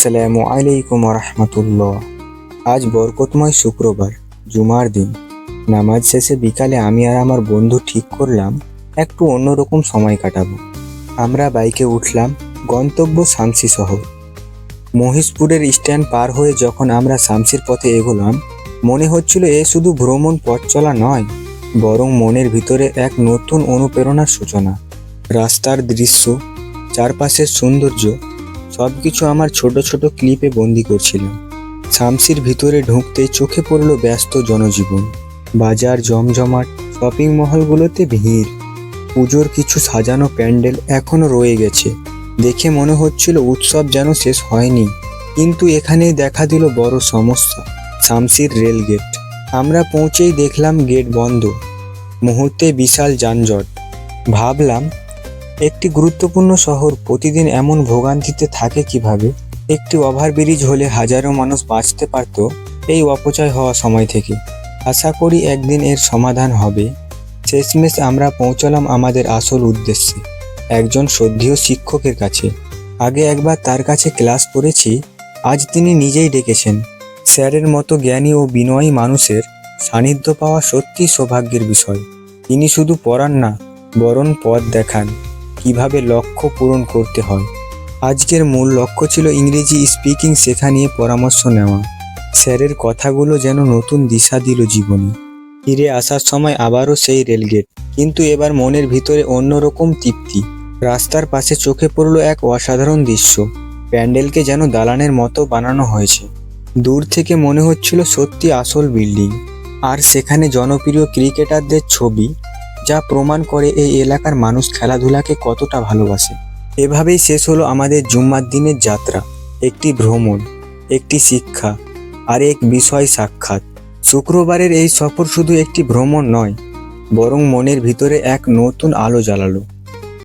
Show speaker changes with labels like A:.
A: আসসালামু আলাইকুম রহমতুল্লাহ। আজ বরকতময় শুক্রবার, জুমার দিন। নামাজ শেষে বিকালে আমি আর আমার বন্ধু ঠিক করলাম একটু অন্যরকম সময় কাটাবো। আমরা বাইকে উঠলাম, গন্তব্য শামসি শহর। মহিষপুরের স্ট্যান্ড পার হয়ে যখন আমরা শামসির পথে এগোলাম, মনে হচ্ছিল এ শুধু ভ্রমণ পথ চলা নয়, বরং মনের ভিতরে এক নতুন অনুপ্রেরণার সূচনা। রাস্তার দৃশ্য, চারপাশের সৌন্দর্য, সবকিছু আমার ছোট ছোট ক্লিপে বন্দি করছিলাম। শামসির ভিতরে ঢুকতেই চোখে পড়ল ব্যস্ত জনজীবন। বাজার জমজমাট, শপিং মহলগুলোতে ভিড়, পুজোর কিছু সাজানো প্যান্ডেল এখনো রয়ে গেছে। দেখে মনে হচ্ছিল উৎসব যেন শেষ হয়নি। কিন্তু এখানেই দেখা দিল বড় সমস্যা, শামসির রেল গেট। আমরা পৌঁছেই দেখলাম গেট বন্ধ, মুহূর্তে বিশাল যানজট। ভাবলাম, একটি গুরুত্বপূর্ণ শহর প্রতিদিন এমন ভোগান্তিতে থাকে কিভাবে? একটি ওভারব্রিজ হলে হাজারো মানুষ বাঁচতে পারত এই অপচয় হওয়া সময় থেকে। আশা করি একদিন এর সমাধান হবে। শেষমেশ আমরা পৌঁছলাম আমাদের আসল উদ্দেশ্যে, একজন শ্রদ্ধেয় শিক্ষকের কাছে। আগে একবার তার কাছে ক্লাস করেছি, আজ তিনি নিজেই ডেকেছেন। স্যারের মতো জ্ঞানী ও বিনয়ী মানুষের সান্নিধ্য পাওয়া সত্যি সৌভাগ্যের বিষয়। তিনি শুধু পড়ান না, বরং পথ দেখান কিভাবে লক্ষ্য পূরণ করতে হয়। আজকের মূল লক্ষ্য ছিল ইংরেজি স্পিকিং শেখা নিয়ে পরামর্শ নেওয়া। স্যারের কথাগুলো যেন নতুন দিশা দিল জীবনে। ফিরে আসার সময় আবারও সেই রেলগেট, কিন্তু এবার মনের ভিতরে অন্যরকম তৃপ্তি। রাস্তার পাশে চোখে পড়ল এক অসাধারণ দৃশ্য। প্যান্ডেলকে যেন দালানের মতো বানানো হয়েছে। দূর থেকে মনে হচ্ছিল সত্যি আসল বিল্ডিং। আর সেখানে জনপ্রিয় ক্রিকেটারদের ছবি, যা প্রমাণ করে এই এলাকার মানুষ খেলাধুলাকে কতটা ভালোবাসে। এভাবেই শেষ হলো আমাদের জুম্মার দিনের যাত্রা। একটি ভ্রমণ, একটি শিক্ষা, আর এক বিষয় সাক্ষাৎ। শুক্রবারের এই সফর শুধু একটি ভ্রমণ নয়, বরং মনের ভিতরে এক নতুন আলো জ্বালালো।